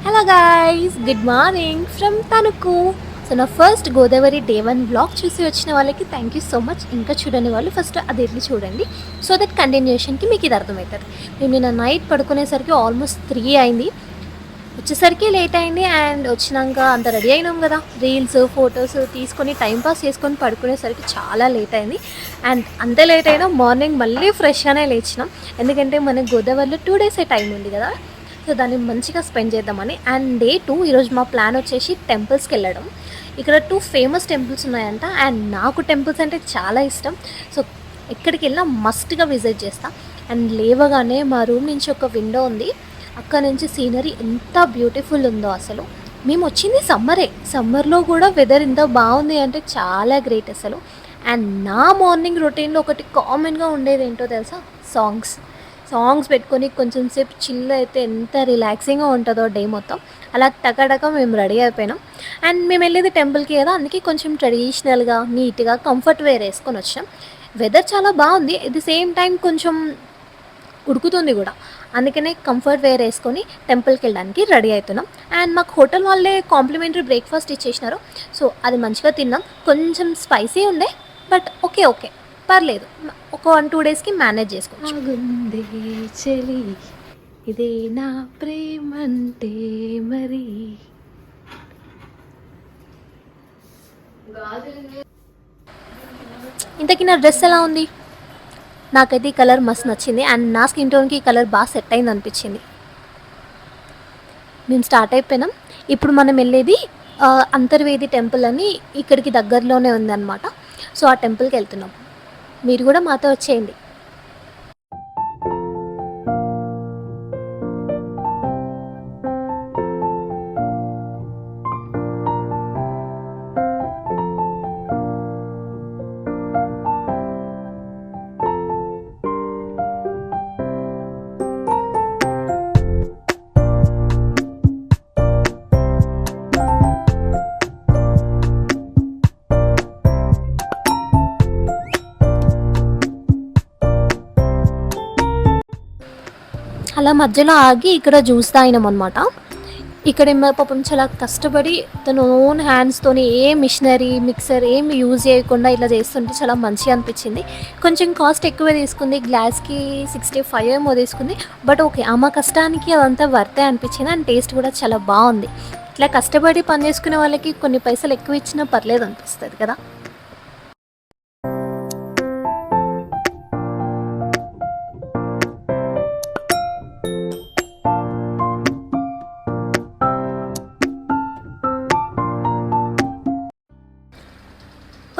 Hello guys, good morning from Tanuku. So నా first Godavari day 1 blog చూసి వచ్చిన వాళ్ళకి థ్యాంక్ యూ సో మచ్. ఇంకా చూడని వాళ్ళు ఫస్ట్ అది వెళ్ళి చూడండి, సో దట్ కంటిన్యూషన్కి మీకు ఇది అర్థమవుతుంది. మేము నిన్న నైట్ పడుకునేసరికి ఆల్మోస్ట్ 3 అయింది. వచ్చేసరికి లేట్ అయింది అండ్ వచ్చినాక అంత రెడీ అయినాం కదా, రీల్స్ ఫొటోస్ తీసుకొని టైంపాస్ చేసుకొని పడుకునేసరికి చాలా లేట్ అయింది. అండ్ అంతే లేట్ అయినా మార్నింగ్ మళ్ళీ ఫ్రెష్గానే లేచినాం, ఎందుకంటే మనకి గోదావరిలో 2 డేసే టైం ఉంది కదా, సో దాన్ని మంచిగా స్పెండ్ చేద్దామని. అండ్ డే 2 ఈరోజు మా ప్లాన్ వచ్చేసి టెంపుల్స్కి వెళ్ళడం. ఇక్కడ 2 ఫేమస్ టెంపుల్స్ ఉన్నాయంట అండ్ నాకు టెంపుల్స్ అంటే చాలా ఇష్టం. సో ఎక్కడికి వెళ్ళినా మస్ట్గా విజిట్ చేస్తా. అండ్ లేవగానే మా రూమ్ నుంచి ఒక విండో ఉంది, అక్కడ నుంచి సీనరీ ఎంత బ్యూటిఫుల్ ఉందో అసలు. మేము వచ్చింది సమ్మర్లో కూడా వెదర్ ఇంత బాగుంది అంటే చాలా గ్రేట్ అసలు. అండ్ నా మార్నింగ్ రొటీన్లో ఒకటి కామన్గా ఉండేది ఏంటో తెలుసా, సాంగ్స్ పెట్టుకొని కొంచెం సేపు చిల్ అయితే ఎంత రిలాక్సింగ్గా ఉంటుందో డే మొత్తం. అలా టకటక మేము రెడీ అయిపోయినాం. అండ్ మేము వెళ్ళేది టెంపుల్కి కదా, అందుకే కొంచెం ట్రెడిషనల్గా నీట్గా కంఫర్ట్ వేర్ వేసుకొని వచ్చాం. వెదర్ చాలా బాగుంది, ఎట్ ది సేమ్ టైం కొంచెం ఉడుకుతుంది కూడా, అందుకనే కంఫర్ట్ వేర్ వేసుకొని టెంపుల్కి వెళ్ళడానికి రెడీ అవుతున్నాం. అండ్ మాకు హోటల్ వాళ్ళే కాంప్లిమెంటరీ బ్రేక్ఫాస్ట్ ఇచ్చేసినారు, సో అది మంచిగా తిన్నాం. కొంచెం స్పైసీ ఉండే, బట్ ఓకే పర్లేదు, ఒక 1-2 డేస్కి మేనేజ్ చేసుకోవచ్చు. చెలి ఇదే నా ప్రేమంటే మరి. ఇంతకీ నా డ్రెస్ ఎలా ఉంది? నాకైతే ఈ కలర్ మస్తు నచ్చింది అండ్ నా స్కిన్ టోన్కి ఈ కలర్ బాగా సెట్ అయింది అనిపించింది. మేము స్టార్ట్ అయిపోయినాం. ఇప్పుడు మనం వెళ్ళేది అంతర్వేది టెంపుల్ అని ఇక్కడికి దగ్గరలోనే ఉందన్నమాట. సో ఆ టెంపుల్కి వెళ్తున్నాం, మీరు కూడా మాతో వచ్చేయండి. అలా మధ్యలో ఆగి ఇక్కడ జ్యూస్ తాగినాం అనమాట. ఇక్కడ పాపం చాలా కష్టపడి తన ఓన్ హ్యాండ్స్తోని ఏ మిషనరీ మిక్సర్ ఏమి యూజ్ చేయకుండా ఇలా చేస్తుంటే చాలా మంచిగా అనిపించింది. కొంచెం కాస్ట్ ఎక్కువ తీసుకుంది, గ్లాస్కి 65 ఏమో తీసుకుంది, బట్ ఓకే, ఆమె కష్టానికి అదంతా వర్తే అనిపించింది. అండ్ టేస్ట్ కూడా చాలా బాగుంది. ఇట్లా కష్టపడి పని చేసుకునే వాళ్ళకి కొన్ని పైసలు ఎక్కువ ఇచ్చినా పర్లేదు అనిపిస్తుంది కదా.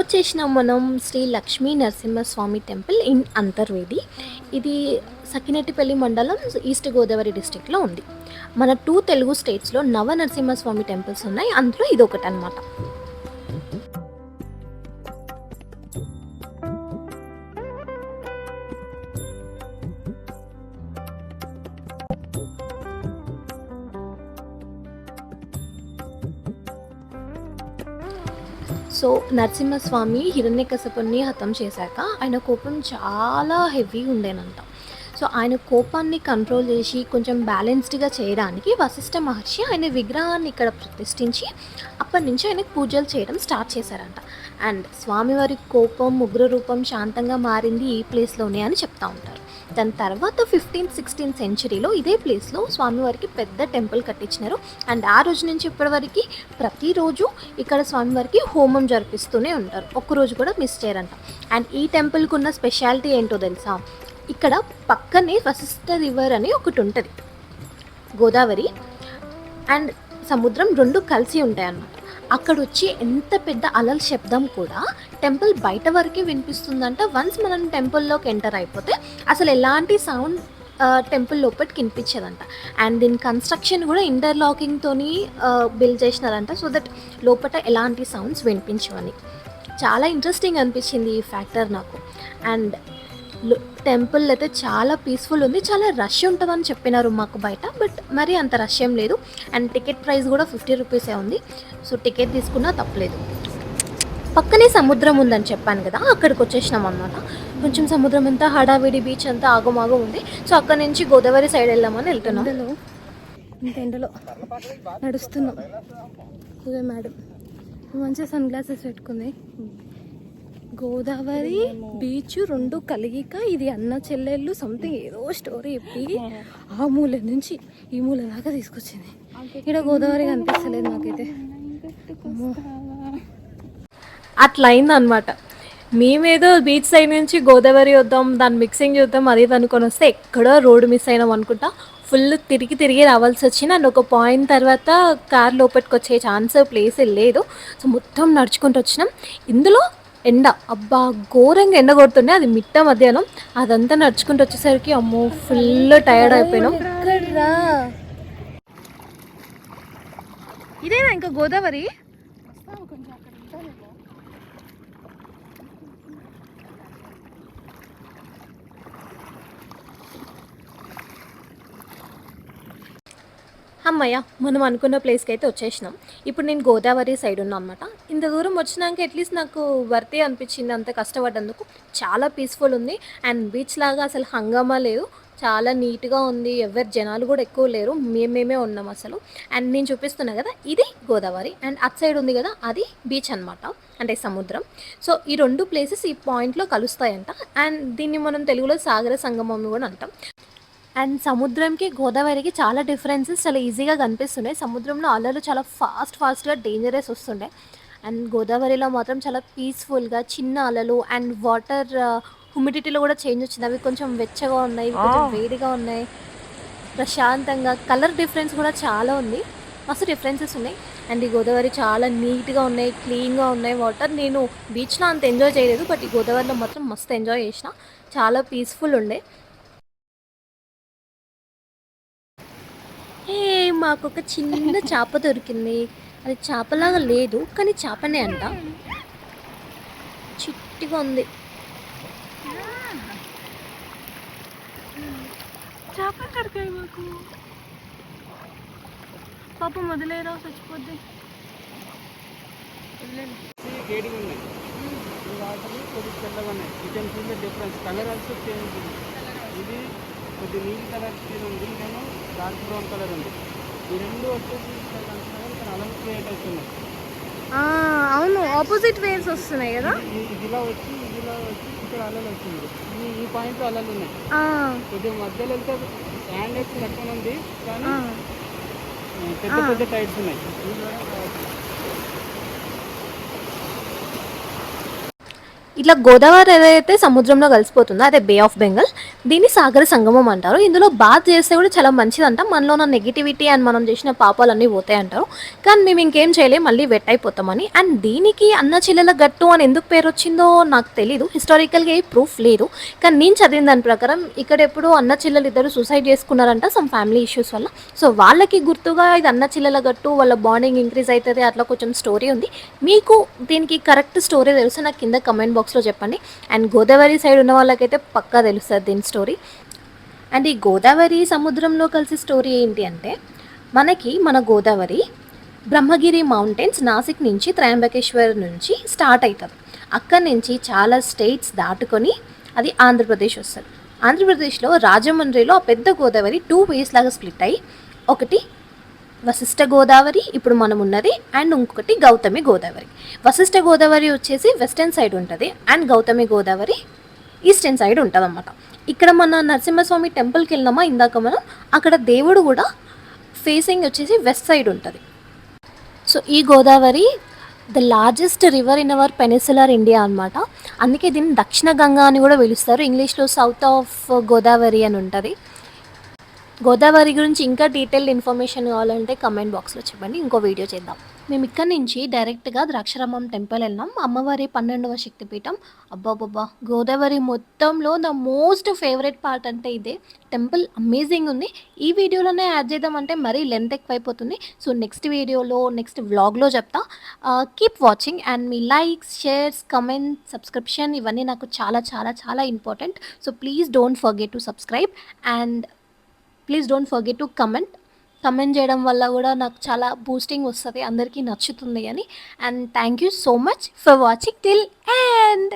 వచ్చేసినాం మనం శ్రీ లక్ష్మీ నరసింహస్వామి టెంపుల్ ఇన్ అంతర్వేది. ఇది సకినేటిపల్లి మండలం, ఈస్ట్ గోదావరి డిస్ట్రిక్ట్లో ఉంది. మన 2 తెలుగు స్టేట్స్లో నవ నరసింహస్వామి టెంపుల్స్ ఉన్నాయి, అందులో ఇది ఒకటి అనమాట. సో నరసింహస్వామి హిరణ్యకశపుని హతం చేశాక ఆయన కోపం చాలా హెవీ ఉండేనంట. సో ఆయన కోపాన్ని కంట్రోల్ చేసి కొంచెం బ్యాలెన్స్డ్గా చేయడానికి వశిష్ఠ మహర్షి ఆయన విగ్రహాన్ని ఇక్కడ ప్రతిష్ఠించి అప్పటి నుంచి ఆయనకు పూజలు చేయడం స్టార్ట్ చేశారంట. అండ్ స్వామివారి కోపం ఉగ్ర రూపం శాంతంగా మారింది ఈ ప్లేస్లోనే అని చెప్తూ ఉంటారు. దాని తర్వాత 15th-16th సెంచరీలో ఇదే ప్లేస్లో స్వామివారికి పెద్ద టెంపుల్ కట్టించినారు. అండ్ ఆ రోజు నుంచి ఇప్పటివరకు ప్రతిరోజు ఇక్కడ స్వామివారికి హోమం జరిపిస్తూనే ఉంటారు, ఒక్కరోజు కూడా మిస్ చేయరంట. అండ్ ఈ టెంపుల్కి ఉన్న స్పెషాలిటీ ఏంటో తెలుసా, ఇక్కడ పక్కనే వశిష్ఠ రివర్ అని ఒకటి ఉంటుంది, గోదావరి అండ్ సముద్రం 2 కలిసి ఉంటాయి అన్నమాట. అక్కడ వచ్చి ఎంత పెద్ద అలల శబ్దం కూడా టెంపుల్ బయట వరకే వినిపిస్తుందంట. వన్స్ మనం టెంపుల్లోకి ఎంటర్ అయిపోతే అసలు ఎలాంటి సౌండ్ టెంపుల్ లోపలికి వినిపించదంట. అండ్ దీని కన్స్ట్రక్షన్ కూడా ఇంటర్లాకింగ్తో బిల్డ్ చేసినారంట, సో దట్ లోపల ఎలాంటి సౌండ్స్ వినిపించవని. చాలా ఇంట్రెస్టింగ్ అనిపించింది ఈ ఫ్యాక్టర్ నాకు. అండ్ టెంపుల్ అయితే చాలా పీస్ఫుల్ ఉంది, చాలా రష్ ఉంటుందని చెప్పినారు మాకు బయట, బట్ మరి అంత రష్ ఏం లేదు. అండ్ టికెట్ ప్రైస్ కూడా 50 రూపీసే ఉంది, సో టికెట్ తీసుకున్నా తప్పలేదు. పక్కనే సముద్రం ఉందని చెప్పాను కదా, అక్కడికి వచ్చేసినాం అనమాట. కొంచెం సముద్రం అంతా హడావిడి, బీచ్ అంతా ఆగమాగం ఉంది. సో అక్కడ నుంచి గోదావరి సైడ్ వెళ్దామని వెళ్తున్నాం. ఇంత ఎండలో నడుస్తున్నాం. ఇదే మేడం మంచిగా సన్ గ్లాసెస్ పెట్టుకుంది. గోదావరి బీచ్ రెండు కలిగిక ఇది అన్న చెల్లెళ్ళు సంథింగ్ ఏదో స్టోరీ చెప్పి ఆ మూల నుంచి ఈ మూల దాకా తీసుకొచ్చింది. ఇక్కడ గోదావరి కనిపిస్తలేదు నాకైతే. అట్లా అయిందనమాట. మేమేదో బీచ్ సైడ్ నుంచి గోదావరి వద్దాం, దాని మిక్సింగ్ చూద్దాం అది అనుకొని వస్తే ఎక్కడో రోడ్డు మిస్ అయినాం అనుకుంటా. ఫుల్ తిరిగి రావాల్సి వచ్చింది. అండ్ ఒక పాయింట్ తర్వాత కార్ లోపలికి వచ్చే ఛాన్స్ ప్లేస్ లేదు. సో మొత్తం నడుచుకుంటూ వచ్చినాం. ఇందులో ఎండ అబ్బా ఘోరంగా ఎండ కొడుతుండే, అది మిట్ట మధ్యాహ్నం. అదంతా నడుచుకుంటూ వచ్చేసరికి అమ్మో ఫుల్ టైర్డ్ అయిపోయినాం. ఇదేనా ఇంకా గోదావరి? అమ్మయ్య మనం అనుకున్న ప్లేస్కి అయితే వచ్చేసినాం. ఇప్పుడు నేను గోదావరి సైడ్ ఉన్నా అనమాట. ఇంత దూరం వచ్చినాక అట్లీస్ట్ నాకు వర్తే అనిపించింది అంత కష్టపడ్డందుకు. చాలా పీస్ఫుల్ ఉంది అండ్ బీచ్ లాగా అసలు హంగామా లేదు, చాలా నీట్గా ఉంది. ఎవరు జనాలు కూడా ఎక్కువ లేరు, మేమేమే ఉన్నాం అసలు. అండ్ నేను చూపిస్తున్నా కదా ఇది గోదావరి అండ్ అట్ సైడ్ ఉంది కదా అది బీచ్ అనమాట, అంటే సముద్రం. సో ఈ రెండు ప్లేసెస్ ఈ పాయింట్లో కలుస్తాయంట. అండ్ దీన్ని మనం తెలుగులో సాగర సంగమం కూడా అంటాం. అండ్ సముద్రంకి గోదావరికి చాలా డిఫరెన్సెస్ చాలా ఈజీగా కనిపిస్తున్నాయి. సముద్రంలో అలలు చాలా ఫాస్ట్గా డేంజరస్ వస్తుండే. అండ్ గోదావరిలో మాత్రం చాలా పీస్ఫుల్గా చిన్న అలలు అండ్ వాటర్ హ్యూమిడిటీలో కూడా చేంజ్ వచ్చింది. అవి కొంచెం వెచ్చగా ఉన్నాయి, కొంచెం వేడిగా ఉన్నాయి, ప్రశాంతంగా. కలర్ డిఫరెన్స్ కూడా చాలా ఉంది, మస్తు డిఫరెన్సెస్ ఉన్నాయి. అండ్ ఈ గోదావరి చాలా నీట్గా ఉన్నాయి, క్లీన్గా ఉన్నాయి వాటర్. నేను బీచ్లో అంత ఎంజాయ్ చేయలేదు, బట్ ఈ గోదావరిలో మాత్రం మస్తు ఎంజాయ్ చేసిన. చాలా పీస్ఫుల్ ఉండే. మాకు ఒక చిన్న చేప దొరికింది. అది చేపలాగా లేదు కానీ చేపనే అంట, చిట్టిగా ఉంది. చేప కడకాయ మాకు పాప మొదలేరా చచ్చిపోద్ది. ఇది కొద్ది నీలి కలర్ ఉంది, ఇదేమో డార్క్ బ్రౌన్ కలర్ ఉంది. ఈ రెండు వచ్చేసి అలలు క్రియేట్ అవుతున్నాయి. అవును, ఆపోజిట్ వేవ్స్ వస్తున్నాయి కదా. ఇదిలా వచ్చి ఇక్కడ అలలు వస్తుంది. ఈ పాయింట్లో అలలు ఉన్నాయి. కొద్దిగా మధ్యలో వెళ్తే హ్యాండ్ ఎక్స్ తక్కువ ఉంది కానీ పెద్ద టైట్స్ ఉన్నాయి. ఇట్లా గోదావరి ఏదైతే సముద్రంలో కలిసిపోతుందో అదే బే ఆఫ్ బెంగాల్, దీన్ని సాగర సంగమం అంటారు. ఇందులో బాత్ చేస్తే కూడా చాలా మంచిదంట. మనలో ఉన్న నెగిటివిటీ అండ్ మనం చేసిన పాపాలన్నీ పోతాయి అంటారు. కానీ మేము ఇంకేం చేయలేం, మళ్ళీ వెట్ అయిపోతామని. అండ్ దీనికి అన్న చెల్లెల గట్టు అని ఎందుకు పేరు వచ్చిందో నాకు తెలీదు, హిస్టారికల్గా ఏ ప్రూఫ్ లేదు. కానీ నేను చదివిన దాని ప్రకారం ఇక్కడ ఎప్పుడు అన్న చెల్లెలు ఇద్దరు సూసైడ్ చేసుకున్నారంట సమ్ ఫ్యామిలీ ఇష్యూస్ వల్ల. సో వాళ్ళకి గుర్తుగా ఇది అన్న చెల్లెల గట్టు, వాళ్ళ బాండింగ్ ఇంక్రీజ్ అవుతుంది, అట్లా కొంచెం స్టోరీ ఉంది. మీకు దీనికి కరెక్ట్ స్టోరీ తెలుసు నాకు కింద కమెంట్ బాక్స్లో చెప్పండి. అండ్ గోదావరి సైడ్ ఉన్న వాళ్ళకైతే పక్కా తెలుస్తుంది దీని స్టోరీ. అండ్ ఈ గోదావరి సముద్రంలో కలిసి స్టోరీ ఏంటి అంటే, మన గోదావరి బ్రహ్మగిరి మౌంటైన్స్ నాసిక్ నుంచి త్రయంబకేశ్వర్ నుంచి స్టార్ట్ అవుతుంది. అక్కడి నుంచి చాలా స్టేట్స్ దాటుకొని అది ఆంధ్రప్రదేశ్ వస్తుంది. ఆంధ్రప్రదేశ్లో రాజమండ్రిలో ఆ పెద్ద గోదావరి 2 వేస్ లాగా స్ప్లిట్ అయ్యి, ఒకటి వశిష్ఠ గోదావరి ఇప్పుడు మనం ఉన్నది, అండ్ ఇంకొకటి గౌతమి గోదావరి. వశిష్ఠ గోదావరి వచ్చేసి వెస్టర్న్ సైడ్ ఉంటుంది and Gautami Godavari eastern side ఉంటుంది అన్నమాట. ఇక్కడ మన నరసింహస్వామి టెంపుల్కి వెళ్ళినామా ఇందాక మనం, అక్కడ దేవుడు కూడా ఫేసింగ్ వచ్చేసి వెస్ట్ సైడ్ ఉంటుంది. సో ఈ Godavari the largest river in our peninsular India అనమాట. అందుకే దీన్ని దక్షిణ గంగా అని కూడా పిలుస్తారు. ఇంగ్లీష్లో సౌత్ ఆఫ్ గోదావరి అని ఉంటుంది. గోదావరి గురించి ఇంకా డీటెయిల్డ్ ఇన్ఫర్మేషన్ కావాలంటే కమెంట్ బాక్స్లో చెప్పండి, ఇంకో వీడియో చేద్దాం. మేము ఇక్కడ నుంచి డైరెక్ట్గా ద్రాక్షారామం టెంపుల్ వెళ్ళాం, అమ్మవారి 12వ శక్తిపీఠం. అబ్బాబ్బా గోదావరి మొత్తంలో ద మోస్ట్ ఫేవరెట్ పార్ట్ అంటే ఇదే. టెంపుల్ అమేజింగ్ ఉంది. ఈ వీడియోలోనే యాడ్ చేద్దామంటే మరీ లెంత్ ఎక్కువైపోతుంది. సో నెక్స్ట్ వీడియోలో నెక్స్ట్ వ్లాగ్లో చెప్తా. Keep watching and me likes, shares, comment, subscription ఇవన్నీ నాకు చాలా చాలా చాలా important. So please don't forget to subscribe and please don't forget to comment చేయడం వల్ల కూడా నాకు చాలా బూస్టింగ్ వస్తుంది, అందరికీ నచ్చుతుంది అని. And thank you so much for watching till end.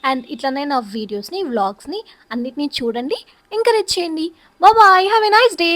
And ఇట్లనే నా వీడియోస్ని, వ్లాగ్స్ని అన్నిటినీ చూడండి, ఎంకరేజ్ చేయండి. Bye, have a nice day.